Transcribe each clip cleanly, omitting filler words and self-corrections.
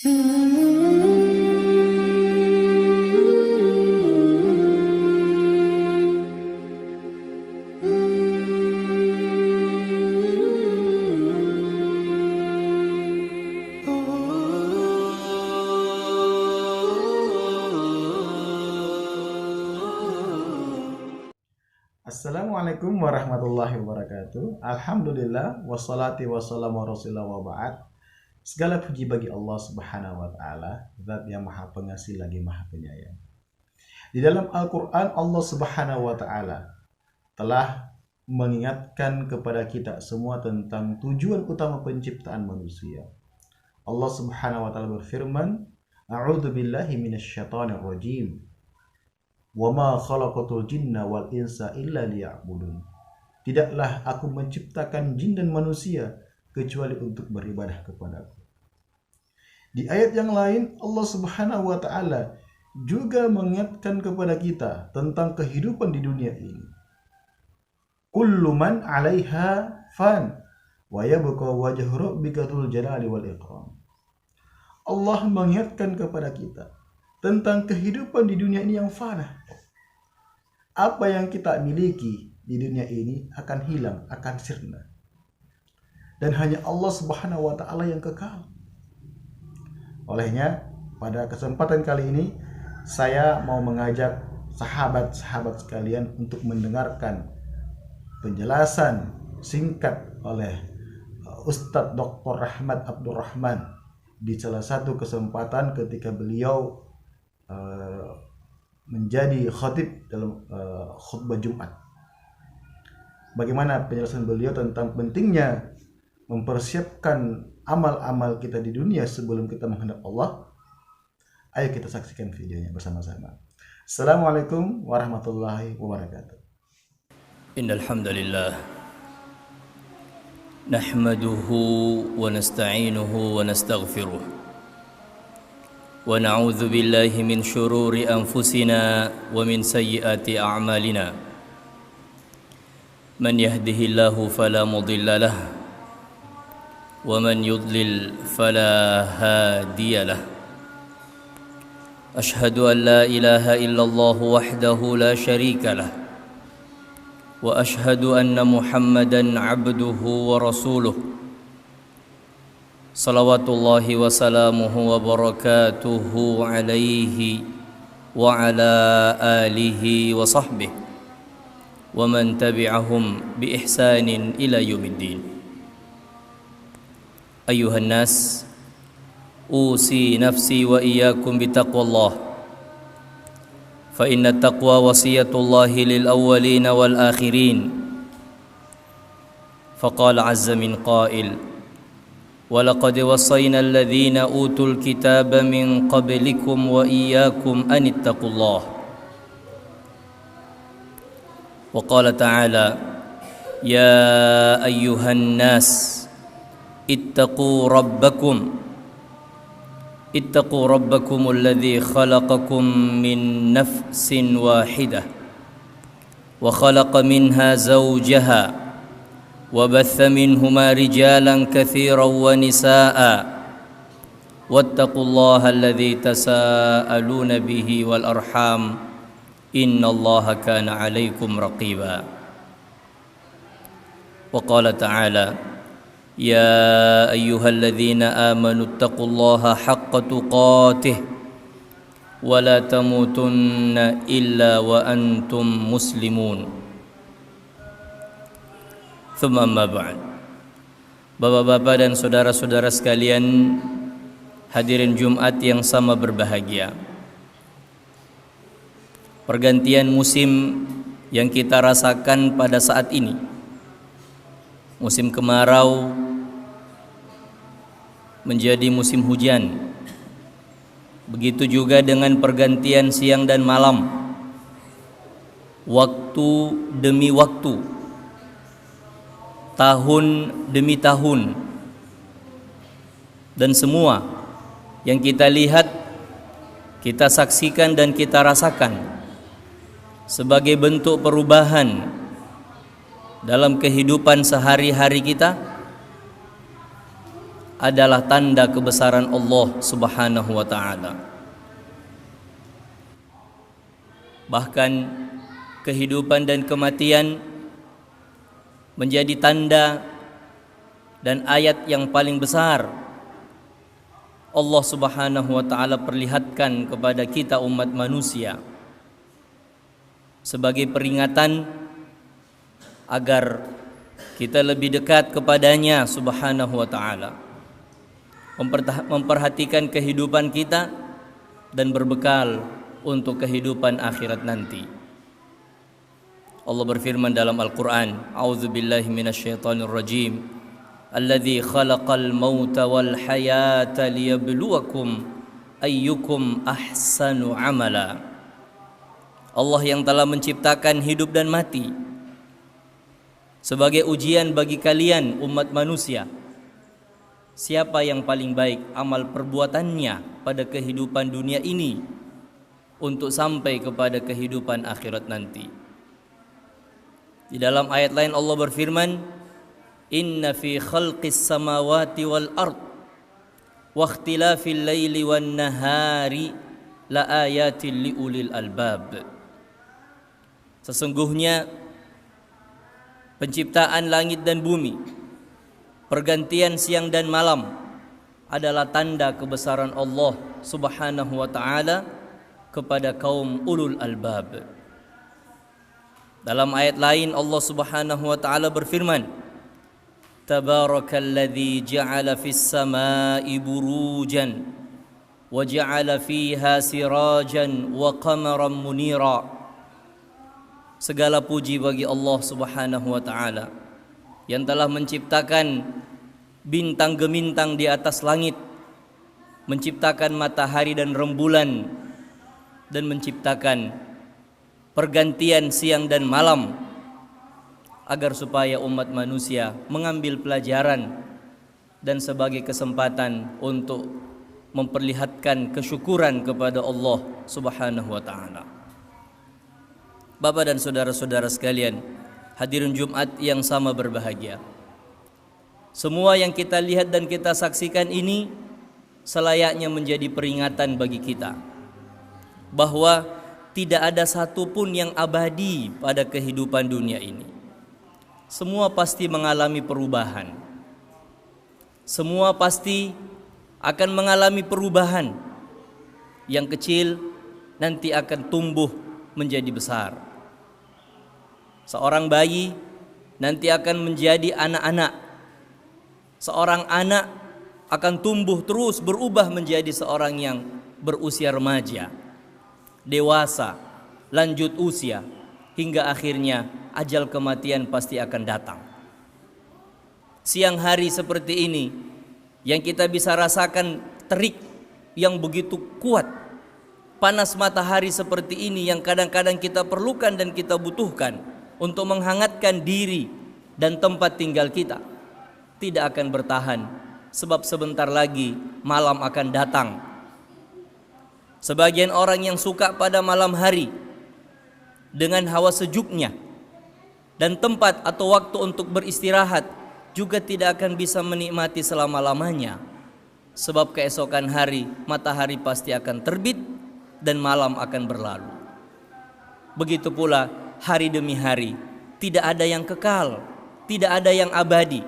Assalamualaikum warahmatullahi wabarakatuh. Alhamdulillah wassalati wassalamu rasulillah wa ba'd. Segala puji bagi Allah Subhanahu wa taala, Zat yang Maha Pengasih lagi Maha Penyayang. Di dalam Al-Qur'an Allah Subhanahu wa taala telah mengingatkan kepada kita semua tentang tujuan utama penciptaan manusia. Allah Subhanahu wa taala berfirman, "A'udzu billahi minasyaitonir rajim. Wa ma khalaqatul jinna wal insa illa liya'budun." Tidaklah aku menciptakan jin dan manusia kecuali untuk beribadah kepadaku. Di ayat yang lain Allah Subhanahu wa taala juga mengingatkan kepada kita tentang kehidupan di dunia ini. Kullu man 'alaiha fan wa yabqa wajhu rabbika dzul jalali wal ikram. Allah mengingatkan kepada kita tentang kehidupan di dunia ini yang fana. Apa yang kita miliki di dunia ini akan hilang, akan sirna. Dan hanya Allah Subhanahu wa taala yang kekal. Olehnya, pada kesempatan kali ini saya mau mengajak sahabat-sahabat sekalian untuk mendengarkan penjelasan singkat oleh Ustadz Dr. Rahmat Abdurrahman di salah satu kesempatan ketika beliau menjadi khatib dalam khutbah Jumat. Bagaimana penjelasan beliau tentang pentingnya mempersiapkan amal-amal kita di dunia sebelum kita menghadap Allah. Ayo kita saksikan videonya bersama-sama. Assalamualaikum warahmatullahi wabarakatuh. Innal hamdalillah nahmaduhu wa nasta'inuhu wa nastaghfiruh. ونعوذ بالله من شرور أنفسنا ومن سيئات أعمالنا من يهده الله فلا مضل له ومن يضلل فلا هادي له أشهد أن لا إله إلا الله وحده لا شريك له وأشهد أن محمدًا عبده ورسوله salawatullahi wa salamuhu wa barakatuhu alaihi wa ala alihi wa sahbihi wa man tabi'ahum bi ihsanin ila yaumiddin. Ayuhan nas, usi nafsi wa iyyakum bi taqwallah, fa inna taqwa wasiyatullahi lil awwalin wal akhirin. Faqala azza min qail, وَلَقَدْ وَصَّيْنَا الَّذِينَ أُوتُوا الْكِتَابَ مِنْ قَبْلِكُمْ وَإِيَّاكُمْ أَنِ اتَّقُوا اللَّهَ. وقال تعالى يا أيها الناس اتقوا ربكم الذي خلقكم من نفس واحدة وخلق منها زوجها وبث منهما رجالا كثيرا ونساء واتقوا الله الذي تساءلون به والأرحام إن الله كان عليكم رقيبا. وقال تعالى يا أيها الذين آمنوا اتقوا الله حق تقاته ولا تموتن إلا وأنتم مسلمون. Thumma amma ba'd. Bapak-bapak dan saudara-saudara sekalian, hadirin Jumat yang sama berbahagia. Pergantian musim yang kita rasakan pada saat ini, musim kemarau menjadi musim hujan. Begitu juga dengan pergantian siang dan malam, waktu demi waktu, tahun demi tahun, dan semua yang kita lihat, kita saksikan dan kita rasakan sebagai bentuk perubahan dalam kehidupan sehari-hari kita adalah tanda kebesaran Allah Subhanahu wa taala. Bahkan kehidupan dan kematian menjadi tanda dan ayat yang paling besar Allah Subhanahu wa taala perlihatkan kepada kita umat manusia sebagai peringatan agar kita lebih dekat kepadanya Subhanahu wa taala, memperhatikan kehidupan kita dan berbekal untuk kehidupan akhirat nanti. Allah berfirman dalam Al-Qur'an, A'udzubillahi minasyaitonir rajim. Alladzi khalaqal mauta wal hayata liyabluwakum ayyukum ahsanu amala. Allah yang telah menciptakan hidup dan mati sebagai ujian bagi kalian umat manusia. Siapa yang paling baik amal perbuatannya pada kehidupan dunia ini untuk sampai kepada kehidupan akhirat nanti. Di dalam ayat lain Allah berfirman, Inna fi khalqis samawati wal ard wa ikhtilafil laili wan nahari la ayatin liulil albab. Sesungguhnya penciptaan langit dan bumi, pergantian siang dan malam adalah tanda kebesaran Allah Subhanahu wa taala kepada kaum ulul albab. Dalam ayat lain Allah Subhanahu wa taala berfirman, Tabarakalladzi ja'ala fis samaa'i burujan wa ja'ala fiha sirajan wa qamaran munira. Segala puji bagi Allah Subhanahu wa taala yang telah menciptakan bintang gemintang di atas langit, menciptakan matahari dan rembulan, dan menciptakan pergantian siang dan malam agar supaya umat manusia mengambil pelajaran dan sebagai kesempatan untuk memperlihatkan kesyukuran kepada Allah Subhanahu wa taala. Bapak dan saudara-saudara sekalian, hadirin Jumat yang sama berbahagia. Semua yang kita lihat dan kita saksikan ini selayaknya menjadi peringatan bagi kita bahwa tidak ada satupun yang abadi pada kehidupan dunia ini. Semua pasti mengalami perubahan. Semua pasti akan mengalami perubahan. Yang kecil nanti akan tumbuh menjadi besar. Seorang bayi nanti akan menjadi anak-anak. Seorang anak akan tumbuh terus berubah menjadi seorang yang berusia remaja, dewasa, lanjut usia, hingga akhirnya ajal kematian pasti akan datang. Siang hari seperti ini yang kita bisa rasakan terik yang begitu kuat, panas matahari seperti ini yang kadang-kadang kita perlukan dan kita butuhkan untuk menghangatkan diri dan tempat tinggal kita, tidak akan bertahan, sebab sebentar lagi malam akan datang. Sebagian orang yang suka pada malam hari dengan hawa sejuknya dan tempat atau waktu untuk beristirahat juga tidak akan bisa menikmati selama-lamanya, sebab keesokan hari matahari pasti akan terbit dan malam akan berlalu. Begitu pula hari demi hari, tidak ada yang kekal, tidak ada yang abadi.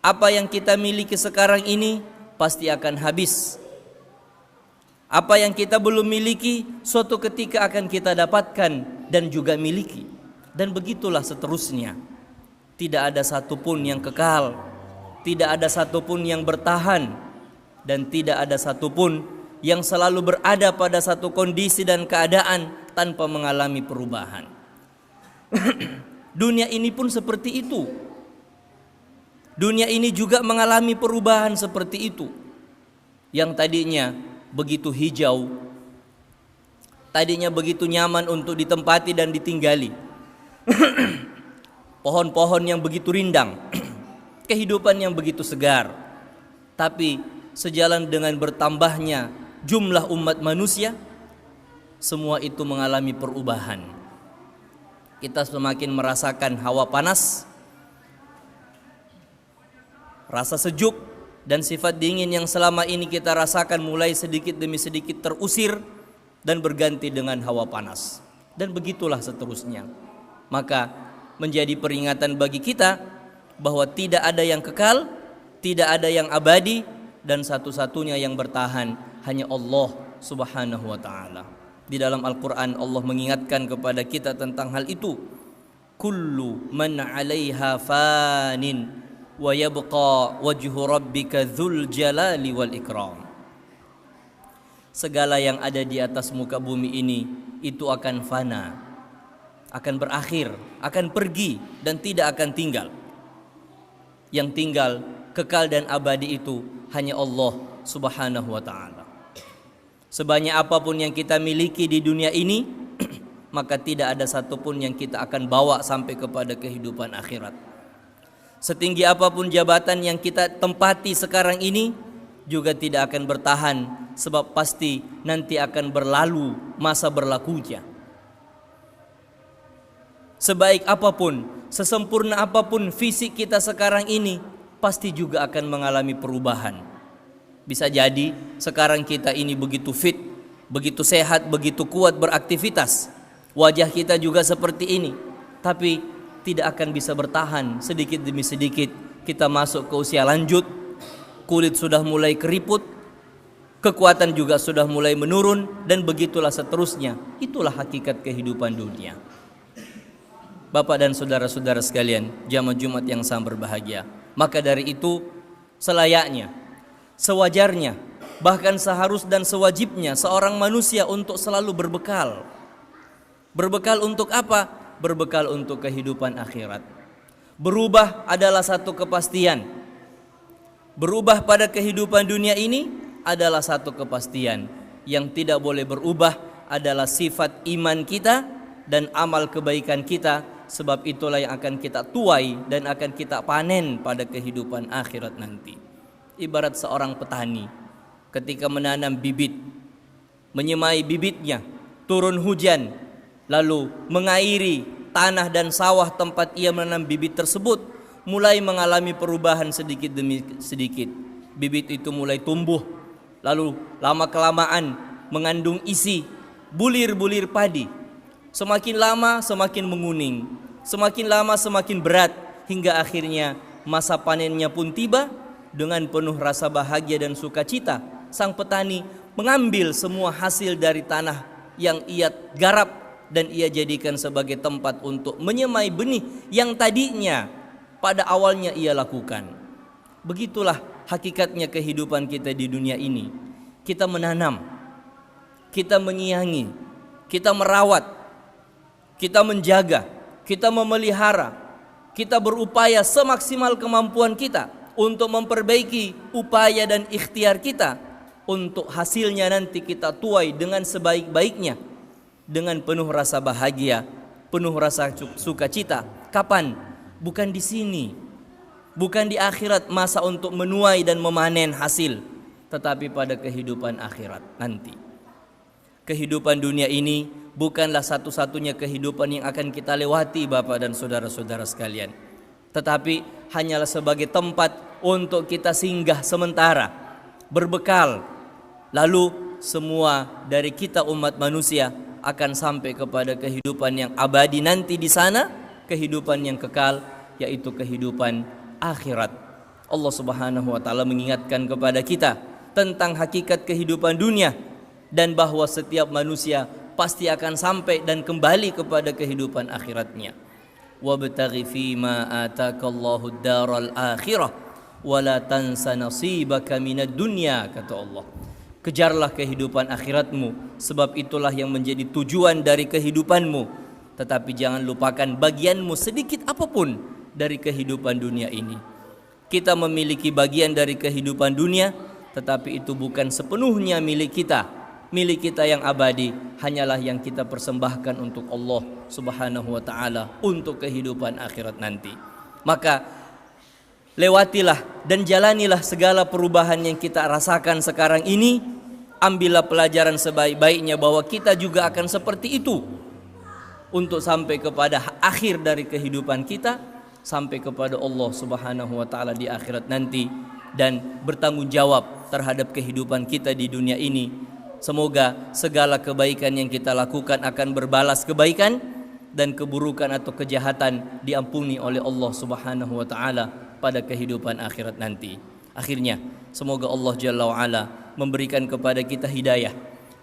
Apa yang kita miliki sekarang ini pasti akan habis. Apa yang kita belum miliki suatu ketika akan kita dapatkan dan juga miliki. Dan begitulah seterusnya. Tidak ada satupun yang kekal, tidak ada satupun yang bertahan, dan tidak ada satupun yang selalu berada pada satu kondisi dan keadaan tanpa mengalami perubahan. Dunia ini pun seperti itu. Dunia ini juga mengalami perubahan seperti itu. Yang tadinya begitu hijau, tadinya begitu nyaman untuk ditempati dan ditinggali. Pohon-pohon yang begitu rindang, kehidupan yang begitu segar. Tapi sejalan dengan bertambahnya jumlah umat manusia, semua itu mengalami perubahan. Kita semakin merasakan hawa panas, rasa sejuk, Dan sifat dingin yang selama ini kita rasakan mulai sedikit demi sedikit terusir dan berganti dengan hawa panas. Dan begitulah seterusnya. Maka menjadi peringatan bagi kita bahwa tidak ada yang kekal, tidak ada yang abadi, dan satu-satunya yang bertahan hanya Allah Subhanahu wa ta'ala. Di dalam Al-Quran Allah mengingatkan kepada kita tentang hal itu. Kullu man 'alaiha fanin wa yabqa wajhu rabbika dzul jalali wal ikram. Segala yang ada di atas muka bumi ini itu akan fana, akan berakhir, akan pergi dan tidak akan tinggal. Yang tinggal, kekal dan abadi itu hanya Allah Subhanahu wa ta'ala. Sebanyak apapun yang kita miliki di dunia ini, maka tidak ada satupun yang kita akan bawa sampai kepada kehidupan akhirat. Setinggi apapun jabatan yang kita tempati sekarang ini juga tidak akan bertahan, sebab pasti nanti akan berlalu masa berlakunya. Sebaik apapun, sesempurna apapun fisik kita sekarang ini, pasti juga akan mengalami perubahan. Bisa jadi sekarang kita ini begitu fit, begitu sehat, begitu kuat beraktivitas. Wajah kita juga seperti ini, tapi tidak akan bisa bertahan. Sedikit demi sedikit kita masuk ke usia lanjut, kulit sudah mulai keriput, kekuatan juga sudah mulai menurun, dan begitulah seterusnya. Itulah hakikat kehidupan dunia. Bapak dan saudara-saudara sekalian, jamaah Jumat yang sangat berbahagia. Maka dari itu selayaknya, sewajarnya, bahkan seharus dan sewajibnya seorang manusia untuk selalu berbekal. Berbekal untuk apa? Berbekal untuk kehidupan akhirat. Berubah adalah satu kepastian. Berubah pada kehidupan dunia ini adalah satu kepastian. Yang tidak boleh berubah adalah sifat iman kita dan amal kebaikan kita. Sebab itulah yang akan kita tuai dan akan kita panen pada kehidupan akhirat nanti. Ibarat seorang petani ketika menanam bibit, menyemai bibitnya, turun hujan, lalu mengairi tanah dan sawah tempat ia menanam bibit tersebut, mulai mengalami perubahan sedikit demi sedikit. Bibit itu mulai tumbuh, lalu lama-kelamaan mengandung isi bulir-bulir padi. Semakin lama semakin menguning, semakin lama semakin berat, hingga akhirnya masa panennya pun tiba. Dengan penuh rasa bahagia dan sukacita, sang petani mengambil semua hasil dari tanah yang ia garap dan ia jadikan sebagai tempat untuk menyemai benih yang tadinya pada awalnya ia lakukan. Begitulah hakikatnya kehidupan kita di dunia ini. Kita menanam, kita menyiangi, kita merawat, kita menjaga, kita memelihara, kita berupaya semaksimal kemampuan kita untuk memperbaiki upaya dan ikhtiar kita, untuk hasilnya nanti kita tuai dengan sebaik-baiknya, dengan penuh rasa bahagia, penuh rasa sukacita. Kapan? Bukan di sini, bukan di akhirat masa untuk menuai dan memanen hasil, tetapi pada kehidupan akhirat nanti. Kehidupan dunia ini bukanlah satu-satunya kehidupan yang akan kita lewati, Bapak dan saudara-saudara sekalian, tetapi hanyalah sebagai tempat untuk kita singgah sementara, berbekal. Lalu semua dari kita umat manusia akan sampai kepada kehidupan yang abadi nanti di sana, kehidupan yang kekal, yaitu kehidupan akhirat. Allah Subhanahu wa taala mengingatkan kepada kita tentang hakikat kehidupan dunia dan bahwa setiap manusia pasti akan sampai dan kembali kepada kehidupan akhiratnya. Wabtaghi fima atakallahu ad-daral akhirah wa la tansa nasibaka minad dunya, kata Allah. Kejarlah kehidupan akhiratmu, sebab itulah yang menjadi tujuan dari kehidupanmu. Tetapi jangan lupakan bagianmu sedikit apapun dari kehidupan dunia ini. Kita memiliki bagian dari kehidupan dunia, tetapi itu bukan sepenuhnya milik kita. Milik kita yang abadi hanyalah yang kita persembahkan untuk Allah Subhanahu wa ta'ala, untuk kehidupan akhirat nanti. Maka lewatilah dan jalanilah segala perubahan yang kita rasakan sekarang ini. Ambillah pelajaran sebaik-baiknya bahwa kita juga akan seperti itu, untuk sampai kepada akhir dari kehidupan kita, sampai kepada Allah Subhanahu wa ta'ala di akhirat nanti. dan bertanggung jawab terhadap kehidupan kita di dunia ini. Semoga segala kebaikan yang kita lakukan akan berbalas kebaikan, dan keburukan atau kejahatan diampuni oleh Allah Subhanahu wa taala pada kehidupan akhirat nanti. Akhirnya, semoga Allah Jalla wa Ala memberikan kepada kita hidayah,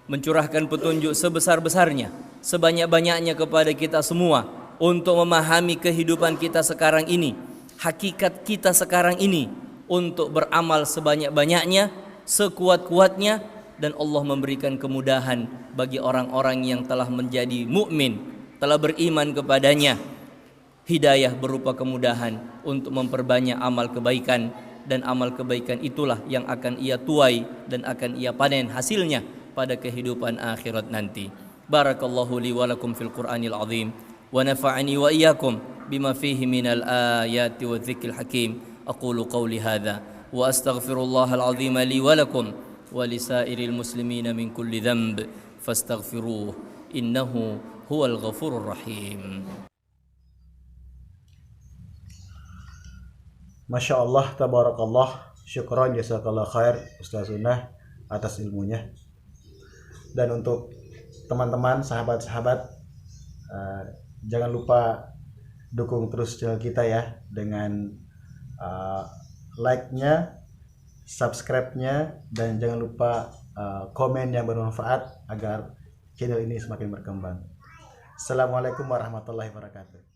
mencurahkan petunjuk sebesar-besarnya, sebanyak-banyaknya kepada kita semua untuk memahami kehidupan kita sekarang ini, hakikat kita sekarang ini, untuk beramal sebanyak-banyaknya, sekuat-kuatnya, dan Allah memberikan kemudahan bagi orang-orang yang telah menjadi mukmin, telah beriman kepadanya, hidayah berupa kemudahan untuk memperbanyak amal kebaikan, dan amal kebaikan itulah yang akan ia tuai dan akan ia panen hasilnya pada kehidupan akhirat nanti. Barakallahu li wa lakum fil Qur'anil azim wa nafa'ani wa iyyakum bima fihi minal ayati wa dzikril hakim. Aqulu qawli hadza wa astaghfirullahal azim li wa lakum wa lisairil muslimina min kulli dhanb fastaghfiruhu innahu huwal ghafurur rahim. Masya Allah, tabarakallah, syukran, jazakallah khair Ustaz Sunnah atas ilmunya. Dan untuk teman-teman, sahabat-sahabat, jangan lupa dukung terus channel kita ya, dengan like-nya, subscribe-nya, dan jangan lupa komen yang bermanfaat agar channel ini semakin berkembang. Assalamualaikum warahmatullahi wabarakatuh.